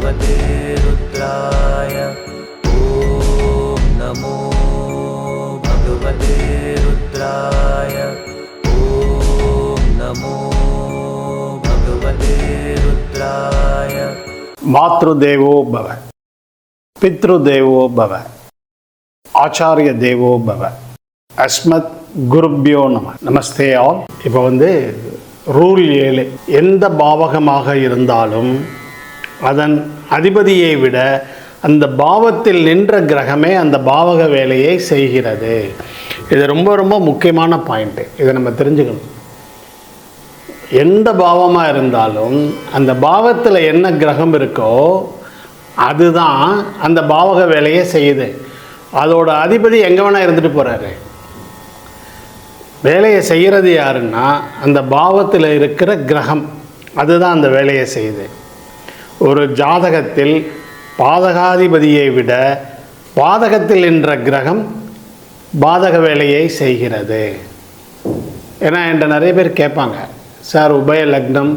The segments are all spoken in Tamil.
भगवते रुद्राय ॐ नमो भगवते रुद्राय ॐ नमो भगवते रुद्राय। मातृदेवो भव, पितृदेवो भव, ஆச்சாரிய தேவோ பவ, அஸ்மத் குருப்யோ நம. நமஸ்தே ஆல். இப்போ ரூல் 7, எந்த பாவகமாக இருந்தாலும் அதன் அதிபதியை விட அந்த பாவத்தில் நின்ற கிரகமே அந்த பாவக வேலையை செய்கிறது. இது ரொம்ப ரொம்ப முக்கியமான பாயிண்ட்டு. இதை நம்ம தெரிஞ்சுக்கணும். எந்த பாவமாக இருந்தாலும் அந்த பாவத்தில் என்ன கிரகம் இருக்கோ அதுதான் அந்த பாவக வேலையை செய்யுது. அதோட அதிபதி எங்கே வேணால் இருந்துட்டு போகிறாரு. வேலையை செய்கிறது யாருன்னா அந்த பாவத்தில் இருக்கிற கிரகம், அதுதான் அந்த வேலையை செய்யுது. ஒரு ஜாதகத்தில் பாதகாதிபதியை விட பாதகத்தில் நின்ற கிரகம் பாதக வேலையை செய்கிறது. ஏன்னா என்கிட்ட நிறைய பேர் கேட்பாங்க, சார் உபய லக்னம்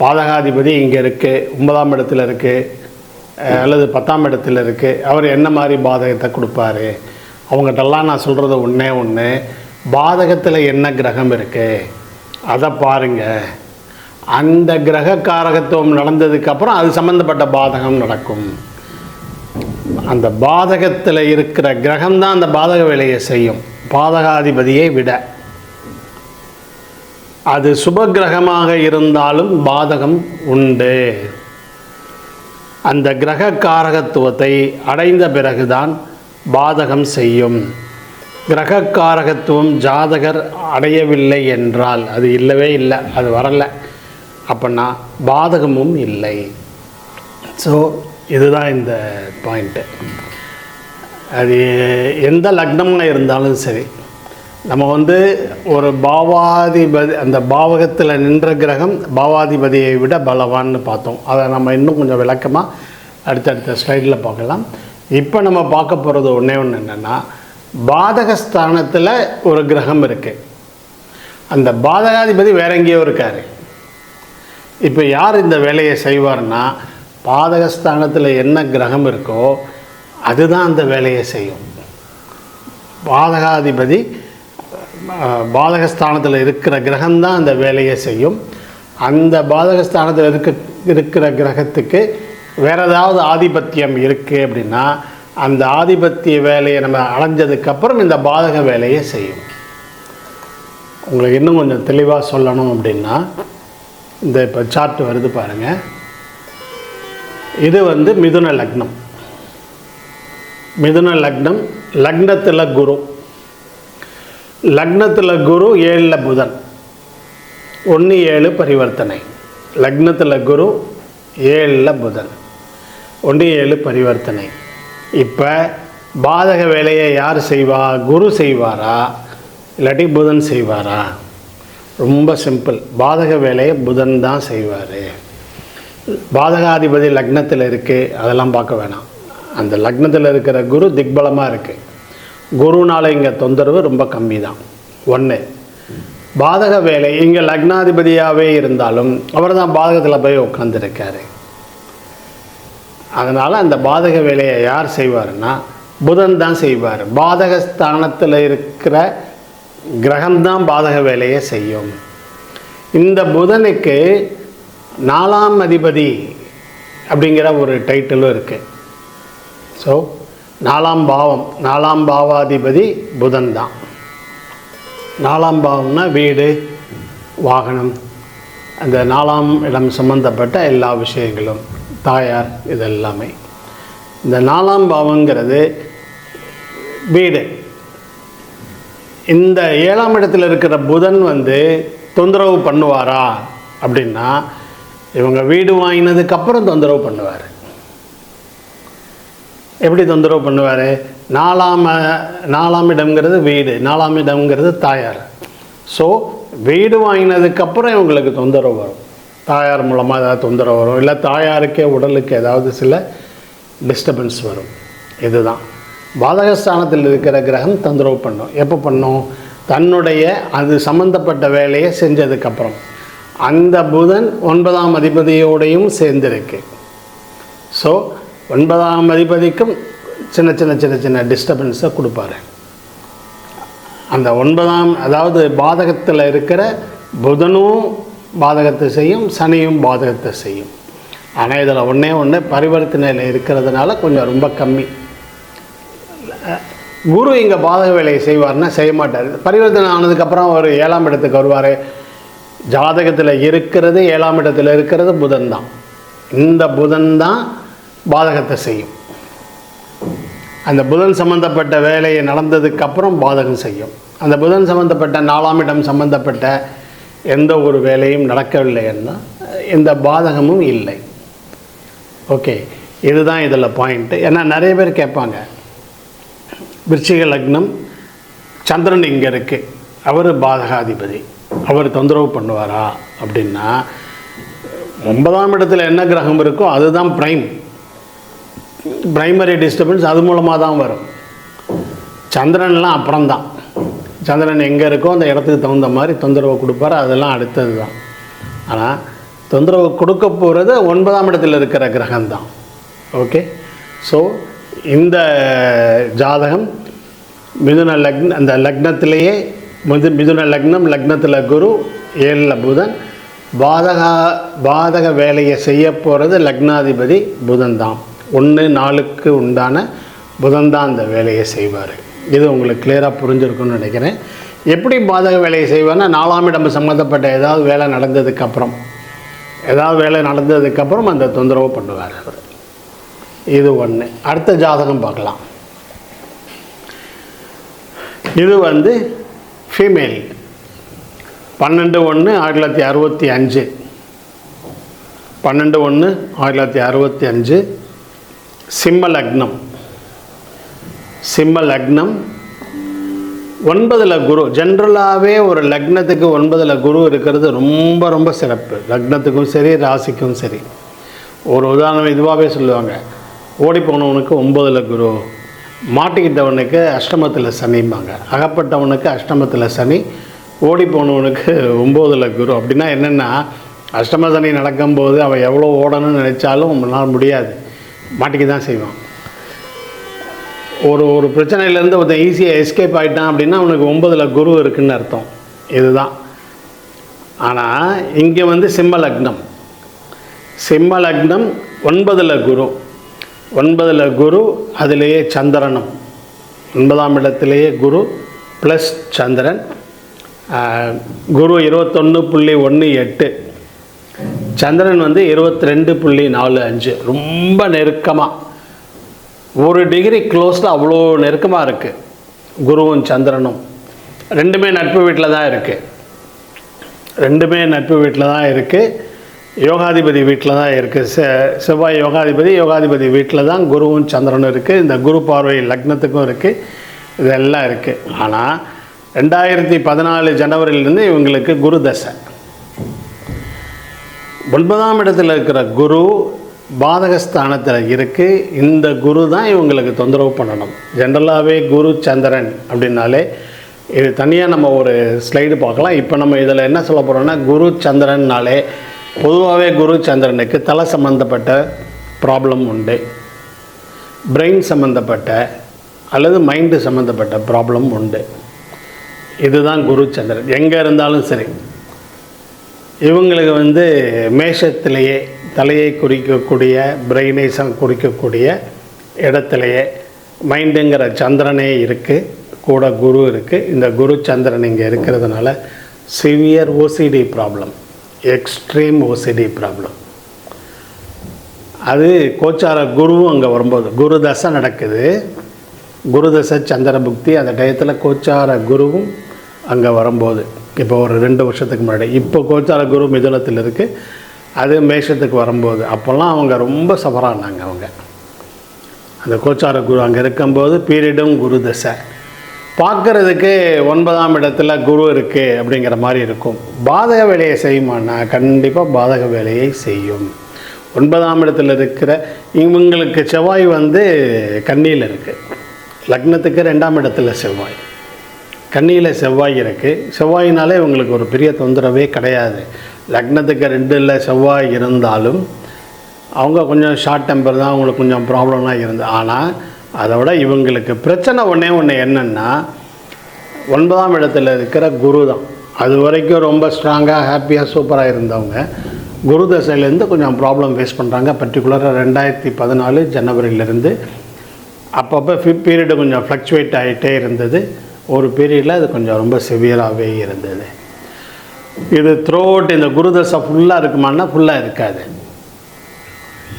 பாதகாதிபதி இங்கே இருக்குது, 9ஆம் இடத்துல இருக்குது அல்லது 10ஆம் இடத்துல இருக்குது, அவர் என்ன மாதிரி பாதகத்தை கொடுப்பாரு? அவங்ககிட்டலாம் நான் சொல்கிறது ஒன்று, பாதகத்தில் என்ன கிரகம் இருக்குது அதை பாருங்கள். அந்த கிரக காரகத்துவம் நடந்ததுக்கப்புறம் அது சம்மந்தப்பட்ட பாதகம் நடக்கும். அந்த பாதகத்தில் இருக்கிற கிரகம்தான் அந்த பாதக வேலையை செய்யும், பாதகாதிபதியை விட. அது சுப கிரகமாக இருந்தாலும் பாதகம் உண்டு. அந்த கிரக காரகத்துவத்தை அடைந்த பிறகுதான் பாதகம் செய்யும். கிரக காரகத்துவம் ஜாதகர் அடையவில்லை என்றால் அது இல்லவே இல்லை, அது வரலை, அப்படின்னா பாதகமும் இல்லை. ஸோ இதுதான் இந்த பாயிண்ட்டு. அது எந்த லக்னமாக இருந்தாலும் சரி, நம்ம ஒரு பாவாதிபதி, அந்த பாவகத்தில் நின்ற கிரகம் பாவாதிபதியை விட பலவான்னு பார்த்தோம். அதை நம்ம இன்னும் கொஞ்சம் விளக்கமாக அடுத்தடுத்த ஸ்லைடில் பார்க்கலாம். இப்போ நம்ம பார்க்க போகிறது ஒன்று என்னென்னா, பாதகஸ்தானத்தில் ஒரு கிரகம் இருக்குது, அந்த பாதகாதிபதி வேற எங்கேயோ இருக்கார். இப்போ யார் இந்த வேலையை செய்வார்னா, பாதகஸ்தானத்தில் என்ன கிரகம் இருக்கோ அதுதான் அந்த வேலையை செய்யும். பாதகாதிபதி பாதகஸ்தானத்தில் இருக்கிற கிரகம்தான் அந்த வேலையை செய்யும். அந்த பாதகஸ்தானத்தில் இருக்கிற கிரகத்துக்கு வேறு ஏதாவது ஆதிபத்தியம் இருக்குது அப்படின்னா அந்த ஆதிபத்திய வேலையை நம்ம அடைஞ்சதுக்கப்புறம் இந்த பாதக வேலையை செய்யும். உங்களுக்கு இன்னும் கொஞ்சம் தெளிவாக சொல்லணும் அப்படின்னா, இந்த இப்போ சார்ட் வருது பாருங்கள். இது மிதுன லக்னம். மிதுன லக்னம், லக்னத்தில் குரு, லக்னத்தில் குரு 7ல் புதன், 1-7 பரிவர்த்தனை. லக்னத்தில் குரு 7ல் புதன், 1-7 பரிவர்த்தனை. இப்போ பாதக வேலையை யார் செய்வா? குரு செய்வாரா இல்லாட்டி புதன் செய்வாரா? ரொம்ப சிம்பிள், பாதக வேலையை புதன் தான் செய்வார். பாதகாதிபதி லக்னத்தில் இருக்குது, அதெல்லாம் பார்க்க வேணாம். அந்த லக்னத்தில் இருக்கிற குரு திக்பலமாக இருக்குது. குருனால் இங்கே தொந்தரவு ரொம்ப கம்மி தான். 1 பாதக வேலை இங்கே லக்னாதிபதியாகவே இருந்தாலும் அவர் தான் பாதகத்தில் போய் உட்காந்துருக்காரு. அதனால் அந்த பாதக வேலையை யார் செய்வார்னா புதன் தான் செய்வார். பாதகஸ்தானத்தில் இருக்கிற கிரகம்தான் பாதக வேலையை செய்யும். இந்த புதனுக்கு 4ஆம் அதிபதி அப்படிங்கிற ஒரு டைட்டிலும் இருக்குது. ஸோ 4ஆம் பாவம், 4ஆம் பாவாதிபதி புதன் தான். 4ஆம் பாவம்னா வீடு, வாகனம், அந்த 4ஆம் இடம் சம்பந்தப்பட்ட எல்லா விஷயங்களும், தாயார், இதெல்லாமே. இந்த 4ஆம் பாவங்கிறது வீடு. இந்த 7ஆம் இடத்துல இருக்கிற புதன் தொந்தரவு பண்ணுவாரா அப்படின்னா, இவங்க வீடு வாங்கினதுக்கப்புறம் தொந்தரவு பண்ணுவார். எப்படி தொந்தரவு பண்ணுவார்? 4ஆம் இடம்ங்கிறது வீடு, 4ஆம் இடம்ங்கிறது தாயார். ஸோ வீடு வாங்கினதுக்கப்புறம் இவங்களுக்கு தொந்தரவு வரும். தாயார் மூலமாக ஏதாவது தொந்தரவு வரும், இல்லை தாயாருக்கே உடலுக்கு ஏதாவது சில டிஸ்டர்பன்ஸ் வரும். இதுதான் பாதகஸ்தானத்தில் இருக்கிற கிரகம் தொந்தரவு பண்ணும். எப்போ பண்ணும்? தன்னுடைய அது சம்பந்தப்பட்ட வேலையை செஞ்சதுக்கப்புறம். அந்த புதன் 9ஆம் அதிபதியோடையும் சேர்ந்திருக்கு. ஸோ 9ஆம் அதிபதிக்கும் சின்ன சின்ன சின்ன சின்ன டிஸ்டர்பன்ஸை கொடுப்பாரு. அந்த 9ஆம் அதாவது பாதகத்தில் இருக்கிற புதனும் பாதகத்தை செய்யும், சனியும் பாதகத்தை செய்யும். ஆனால் இதில் ஒன்று பரிவர்த்தனையில் இருக்கிறதுனால கொஞ்சம் ரொம்ப கம்மி. குரு இங்கே பாதக வேலையை செய்வார்னா செய்ய மாட்டார். பரிவர்த்தனை ஆனதுக்கப்புறம் ஒரு 7ஆம் இடத்துக்கு வருவார். ஜாதகத்தில் இருக்கிறது 7ஆம் இடத்துல இருக்கிறது புதன் தான். இந்த புதன் தான் பாதகத்தை செய்யும். அந்த புதன் சம்பந்தப்பட்ட வேலையை நடந்ததுக்கப்புறம் பாதகம் செய்யும். அந்த புதன் சம்பந்தப்பட்ட 4ஆம் இடம் சம்பந்தப்பட்ட எந்த ஒரு வேலையும் நடக்கவில்லைன்னா இந்த பாதகமும் இல்லை. ஓகே, இதுதான் இதில் பாயிண்ட்டு. ஏன்னா நிறைய பேர் கேட்பாங்க, விருச்சிக லக்னம், சந்திரன் இங்கே இருக்குது, அவர் பாதகாதிபதி, அவர் தொந்தரவு பண்ணுவாரா அப்படின்னா 9ஆம் இடத்துல என்ன கிரகம் இருக்கோ அதுதான் பிரைமரி டிஸ்டர்பன்ஸ், அது மூலமாக தான் வரும். சந்திரன்லாம் அப்புறம்தான். சந்திரன் எங்கே இருக்கோ அந்த இடத்துக்கு தகுந்த மாதிரி தொந்தரவு கொடுப்பார், அதெல்லாம் அடுத்தது தான். ஆனால் தொந்தரவு கொடுக்க போகிறது 9ஆம் இடத்தில் இருக்கிற கிரகம்தான். ஓகே, ஸோ இந்த ஜாதகம் மிதுன லக்ன, அந்த லக்னத்திலேயே மிதுன லக்னம், லக்னத்தில் குரு, 7ல் புதன், பாதக வேலையை செய்ய போகிறது லக்னாதிபதி புதன் தான். 1-4க்கு உண்டான புதன் தான் அந்த வேலையை செய்வார். இது உங்களுக்கு கிளியராக புரிஞ்சிருக்குன்னு நினைக்கிறேன். எப்படி பாதக வேலையை செய்வார்னா 4ஆம் இடம் சம்மந்தப்பட்ட ஏதாவது வேலை நடந்ததுக்கப்புறம் அந்த தொந்தரவு பண்ணுவார் அவர். இது ஒன்று. அடுத்த ஜாதகம் பார்க்கலாம். இது ஃபீமேல், 12/1/1965, 12/1/1965, சிம்ம லக்னம், 9ல் குரு. ஜென்ரலாகவே ஒரு லக்னத்துக்கு 9ல் குரு இருக்கிறது ரொம்ப ரொம்ப சிறப்பு. லக்னத்துக்கும் சரி, ராசிக்கும் சரி. ஒரு உதாரணம் இதுவாகவே சொல்லுவாங்க, ஓடி போனவனுக்கு 9ல் குரு, மாட்டிக்கிட்டவனுக்கு அஷ்டமத்தில் சனிம்பாங்க. அகப்பட்டவனுக்கு அஷ்டமத்தில் சனி, ஓடி போனவனுக்கு 9ல் குரு. அப்படின்னா என்னென்னா, அஷ்டம சனி நடக்கும்போது அவன் எவ்வளோ ஓடணும்னு நினச்சாலும் நம்மளால் முடியாது, மாட்டிக்க தான் செய்வான். ஒரு பிரச்சனையிலேருந்து ஒருத்தன் ஈஸியாக எஸ்கேப் ஆகிட்டான் அப்படின்னா அவனுக்கு 9ல் குரு இருக்குதுன்னு அர்த்தம். இதுதான். ஆனால் இங்கே சிம்ம லக்னம், 9ல் குரு, 9ல் குரு, அதிலேயே சந்திரனும், 9ஆம் இடத்திலேயே குரு ப்ளஸ் சந்திரன். குரு 21.18, சந்திரன் 22.45. ரொம்ப நெருக்கமாக, 1 டிகிரி க்ளோஸில் அவ்வளோ நெருக்கமாக இருக்குது குருவும் சந்திரனும். ரெண்டுமே நட்பு வீட்டில் தான் இருக்குது. யோகாதிபதி வீட்டில் தான் இருக்குது. செவ்வாய் யோகாதிபதி வீட்டில் தான் குருவும் சந்திரனும் இருக்குது. இந்த குரு பார்வை லக்னத்துக்கும் இருக்குது. இதெல்லாம் இருக்குது. ஆனால் 2014 ஜனவரியிலேருந்து இவங்களுக்கு குரு தசை. 9ஆம் இடத்தில் இருக்கிற குரு பாதகஸ்தானத்தில் இருக்குது. இந்த குரு தான் இவங்களுக்கு தொந்தரவு பண்ணணும். ஜென்ரலாகவே குரு சந்திரன் அப்படின்னாலே இது தனியாக நம்ம ஒரு ஸ்லைடு பார்க்கலாம். இப்போ நம்ம இதில் என்ன சொல்ல போகிறோம்னா, குரு சந்திரன்னாலே பொதுவாகவே குரு சந்திரனுக்கு தலை சம்மந்தப்பட்ட ப்ராப்ளம் உண்டு, பிரெயின் சம்மந்தப்பட்ட அல்லது மைண்டு சம்மந்தப்பட்ட ப்ராப்ளம் உண்டு. இதுதான் குரு சந்திரன். எங்கே இருந்தாலும் சரி, இவங்களுக்கு மேஷத்திலேயே தலையை குறிக்கக்கூடிய, பிரெயினை குறிக்கக்கூடிய இடத்துலையே மைண்டுங்கிற சந்திரனே இருக்குது, கூட குரு இருக்குது. இந்த குரு சந்திரன் இங்கே இருக்கிறதுனால severe OCD problem, extreme OCD problem. அது கோச்சார குருவும் அங்கே வரும்போது, குரு தசை நடக்குது, குரு தசை சந்திர புக்தி, அந்த டயத்தில் கோச்சார குருவும் அங்கே வரும்போது, இப்போ ஒரு 2 வருஷத்துக்கு முன்னாடி, இப்போ கோச்சார குரு மிதுனத்தில் இருக்குது, அது மேஷத்துக்கு வரும்போது, அப்போல்லாம் அவங்க ரொம்ப சஃபரானாங்க. அவங்க அந்த கோச்சார குரு அங்கே இருக்கும்போது பீரியடும் குரு தசை பார்க்குறதுக்கு 9ஆம் இடத்துல குரு இருக்குது அப்படிங்கிற மாதிரி இருக்கும். பாதக வேலையை செய்யுமானா கண்டிப்பாக பாதக வேலையை செய்யும். 9ஆம் இடத்துல இருக்கிற இவங்களுக்கு செவ்வாய் கன்னியில் இருக்குது. லக்னத்துக்கு 2ஆம் இடத்துல செவ்வாய், கன்னியில் செவ்வாய் இருக்குது. செவ்வாயினாலே இவங்களுக்கு ஒரு பெரிய தொந்தரவே கிடையாது. லக்னத்துக்கு 2ல் செவ்வாய் இருந்தாலும் அவங்க கொஞ்சம் ஷார்ட் டெம்பர் தான், அவங்களுக்கு கொஞ்சம் ப்ராப்ளம்லாம் இருந்தது. ஆனால் அதை விட இவங்களுக்கு பிரச்சனை ஒன்று என்னென்னா 9ஆம் இடத்துல இருக்கிற குரு தான். அது வரைக்கும் ரொம்ப ஸ்ட்ராங்காக ஹாப்பியாக சூப்பராக இருந்தவங்க குரு தசையிலேருந்து கொஞ்சம் ப்ராப்ளம் ஃபேஸ் பண்ணுறாங்க. பர்டிகுலராக 2014 ஜனவரியிலேருந்து அப்பப்போ பீரியடு கொஞ்சம் ஃப்ளக்சுவேட் ஆகிட்டே இருந்தது. ஒரு பீரியடில் அது கொஞ்சம் ரொம்ப சிவியராகவே இருந்தது. இது த்ரோட் இந்த குரு தசை ஃபுல்லாக இருக்குமான்னா ஃபுல்லாக இருக்காது.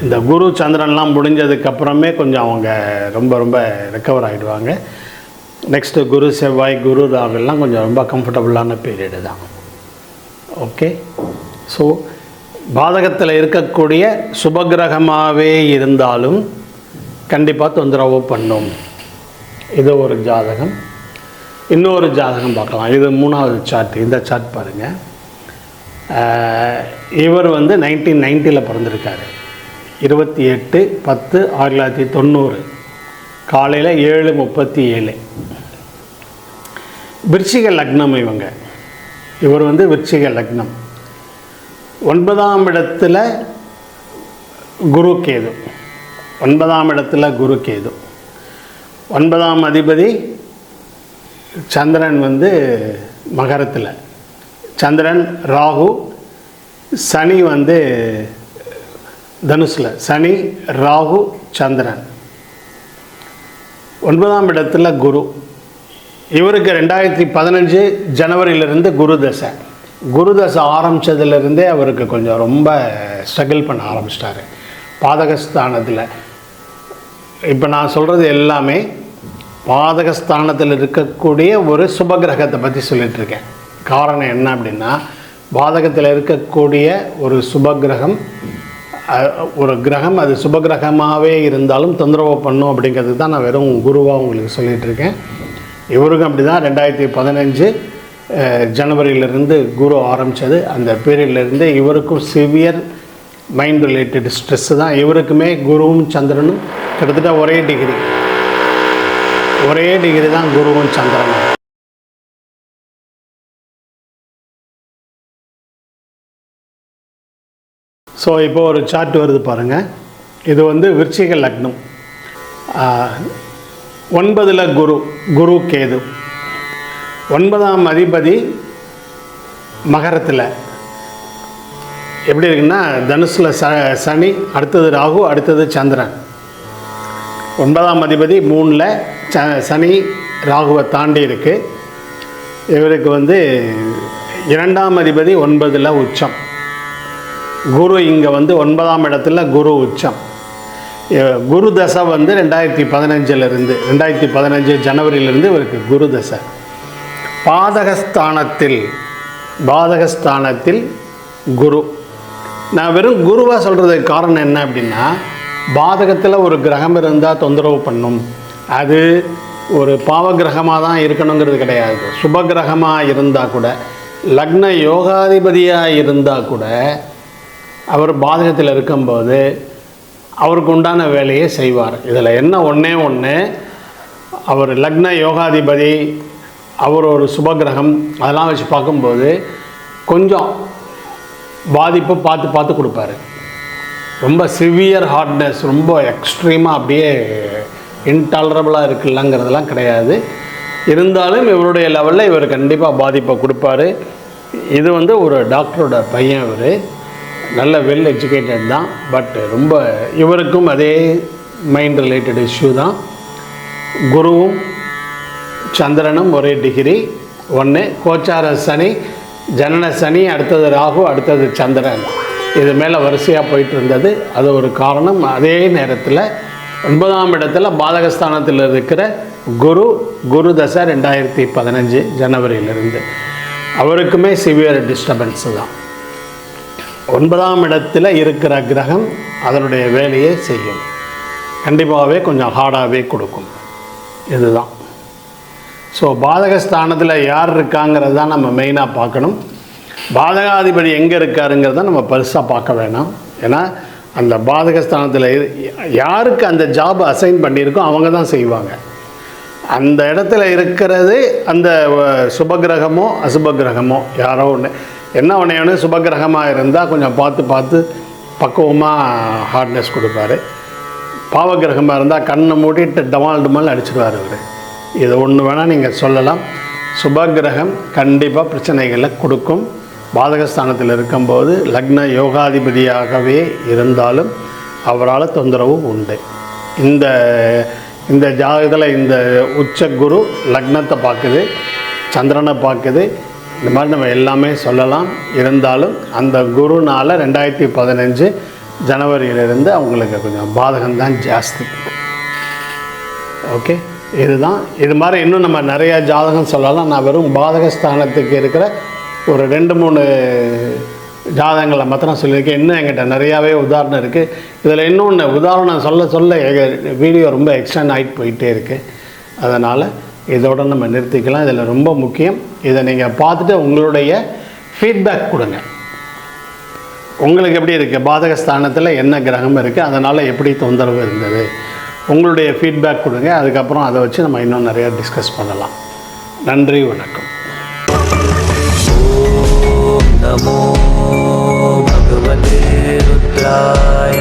இந்த குரு சந்திரன்லாம் முடிஞ்சதுக்கப்புறமே கொஞ்சம் அவங்க ரொம்ப ரொம்ப ரெக்கவர் ஆகிடுவாங்க. நெக்ஸ்ட்டு குரு செவ்வாய் குரு ராகுலாம் கொஞ்சம் ரொம்ப கம்ஃபர்டபுளான பீரியடு தான். ஓகே. ஸோ பாதகத்தில் இருக்கக்கூடிய சுபகிரகமாகவே இருந்தாலும் கண்டிப்பாக தொந்தரவு பண்ணும். இது ஒரு ஜாதகம். இன்னொரு ஜாதகம் பார்க்கலாம். இது 3வது சார்ட். இந்த சார்ட் பாருங்கள். இவர் 1990 பிறந்திருக்காரு. 28/10/1990 காலையில் 7:37. விருச்சிக லக்னம். இவர் விருச்சிக லக்னம். 9ஆம் இடத்துல குரு கேது. 9ஆம் இடத்துல குரு கேது. 9ஆம் அதிபதி சந்திரன் மகரத்தில். சந்திரன் ராகு. சனி தனுசில். சனி ராகு சந்திரன். 9ஆம் இடத்துல குரு. இவருக்கு 2015 ஜனவரியிலிருந்து குரு தசை. குரு தசை ஆரம்பித்ததுலேருந்தே அவருக்கு கொஞ்சம் ரொம்ப ஸ்ட்ரகிள் பண்ண ஆரம்பிச்சிட்டாரு பாதகஸ்தானத்தில். இப்போ நான் சொல்கிறது எல்லாமே பாதகஸ்தானத்தில் இருக்கக்கூடிய ஒரு சுபகிரகத்தை பற்றி சொல்லிகிட்ருக்கேன். காரணம் என்ன அப்படின்னா, பாதகத்தில் இருக்கக்கூடிய ஒரு சுபகிரகம், ஒரு கிரகம் அது சுபகிரகமாகவே இருந்தாலும் தொந்தரவு பண்ணும் அப்படிங்கிறதுக்கு தான் நான் வெறும் குருவாக உங்களுக்கு சொல்லிகிட்ருக்கேன். இவருக்கும் அப்படி தான் 2015 ஜனவரியிலிருந்து குரு ஆரம்பித்தது. அந்த பீரியட்லேருந்து இவருக்கும் சிவியர் மைண்ட் ரிலேட்டட் ஸ்ட்ரெஸ்ஸு தான். இவருக்குமே குருவும் சந்திரனும் கிட்டத்தட்ட ஒரே டிகிரி தான் குருவும் சந்திரனும். ஸோ இப்போ ஒரு சார்ட் வருது பாருங்கள். இது விருச்சிக லக்னம். 9ல் குரு கேது. 9ஆம் அதிபதி மகரத்தில். எப்படி இருக்குன்னா, தனுசில் சனி, அடுத்தது ராகு, அடுத்தது சந்திரன். 9ஆம் அதிபதி 3ல் சனி ராகுவை தாண்டி இருக்குது. இவருக்கு 2ஆம் அதிபதி 9ல் உச்சம். குரு இங்கே 9ஆம் இடத்துல குரு உச்சம். குரு தசை 2015 ஜனவரியிலிருந்து இவருக்கு குரு தசை. பாதகஸ்தானத்தில் குரு. நான் வெறும் குருவாக சொல்கிறதுக்கு காரணம் என்ன அப்படின்னா, பாதகத்தில் ஒரு கிரகம் இருந்தால் தொந்தரவு பண்ணும். அது ஒரு பாவகிரகமாக தான் இருக்கணுங்கிறது கிடையாது. சுபகிரகமாக இருந்தால் கூட, லக்ன யோகாதிபதியாக இருந்தால் கூட, அவர் பாதகத்தில் இருக்கும்போது அவருக்கு உண்டான வேலையை செய்வார். இதில் என்ன ஒன்று, அவர் லக்ன யோகாதிபதி, அவர் ஒரு சுபகிரகம், அதெல்லாம் வச்சு பார்க்கும்போது கொஞ்சம் பாதிப்பு பார்த்து கொடுப்பாரு. ரொம்ப சிவியர் ஹார்ட்னஸ், ரொம்ப எக்ஸ்ட்ரீமாக அப்படியே இன்டாலரபுளாக இருக்குல்லங்கிறதெல்லாம் கிடையாது. இருந்தாலும் இவருடைய லெவலில் இவர் கண்டிப்பாக பாதிப்பை கொடுப்பாரு. இது ஒரு டாக்டரோட பையன். இவர் நல்ல வெல் எஜுகேட்டட் தான். பட் ரொம்ப இவருக்கும் அதே மைண்ட் ரிலேட்டட் இஷ்யூ தான். குருவும் சந்திரனும் ஒரே டிகிரி. கோச்சார சனி, ஜனன சனி, அடுத்தது ராகு, அடுத்தது சந்திரன். இது மேலே வரிசையாக போயிட்டு இருந்தது. அது ஒரு காரணம். அதே நேரத்தில் 9ஆம் இடத்துல பாதகஸ்தானத்தில் இருக்கிற குரு தசை 2015 ஜனவரியிலிருந்து அவருக்குமே சிவியர் டிஸ்டர்பன்ஸு தான். 9ஆம் இடத்துல இருக்கிற கிரகம் அதனுடைய வேலையை செய்யும். கண்டிப்பாகவே கொஞ்சம் ஹார்டாகவே கொடுக்கும். இதுதான். ஸோ பாதகஸ்தானத்தில் யார் இருக்காங்கிறது தான் நம்ம மெயினாக பார்க்கணும். பாதகாதிபதி எங்கே இருக்காருங்கிறத நம்ம பெருசாக பார்க்க வேணாம். ஏன்னா அந்த பாதகஸ்தானத்தில் யாருக்கு அந்த ஜாப் அசைன் பண்ணியிருக்கோ அவங்க தான் செய்வாங்க. அந்த இடத்துல இருக்கிறது அந்த சுபகிரகமோ அசுபகிரகமோ யாரோ ஒன்று. என்ன ஒன்று சுபகிரகமாக இருந்தால் கொஞ்சம் பார்த்து பக்குவமாக ஹார்ட்னஸ் கொடுப்பாரு. பாவகிரகமாக இருந்தால் கண்ணை மூடிட்டு டமால் அடிச்சிடுவார் அவர். இது ஒன்று வேணால் நீங்கள் சொல்லலாம். சுபகிரகம் கண்டிப்பாக பிரச்சனைகளை கொடுக்கும். பாதகஸ்தானத்தில் இருக்கும்போது லக்ன யோகாதிபதியாகவே இருந்தாலும் அவரால் தொந்தரவு உண்டு. இந்த ஜாதகத்தில் இந்த உச்ச குரு லக்னத்தை பார்க்குது, சந்திரனை பார்க்குது. இந்த மாதிரி நம்ம எல்லாமே சொல்லலாம். இருந்தாலும் அந்த குருனால் 2015 ஜனவரியிலிருந்து அவங்களுக்கு கொஞ்சம் பாதகம்தான் ஜாஸ்தி. ஓகே, இதுதான். இது மாதிரி இன்னும் நம்ம நிறையா ஜாதகம் சொல்லலாம். நான் வெறும் பாதகஸ்தானத்துக்கு இருக்கிற ஒரு 2-3 ஜாதகங்களை மாத்திரம் சொல்லியிருக்கேன். இன்னும் என்கிட்ட நிறையாவே உதாரணம் இருக்குது. இதில் இன்னொன்று உதாரணம் சொல்ல வீடியோ ரொம்ப எக்ஸ்டெண்ட் ஆகிட்டு போயிட்டே இருக்குது. அதனால் இதோட நம்ம நிறுத்திக்கலாம். இதில் ரொம்ப முக்கியம், இதை நீங்கள் பார்த்துட்டு உங்களுடைய ஃபீட்பேக் கொடுங்க. உங்களுக்கு எப்படி இருக்குது, பாதகஸ்தானத்தில் என்ன கிரகம் இருக்குது, அதனால் எப்படி தொந்தரவு இருந்தது, உங்களுடைய ஃபீட்பேக் கொடுங்க. அதுக்கப்புறம் அதை வச்சு நம்ம இன்னும் நிறையா டிஸ்கஸ் பண்ணலாம். நன்றி, வணக்கம். ஓம் நமோ பகவதே ருத்ராய.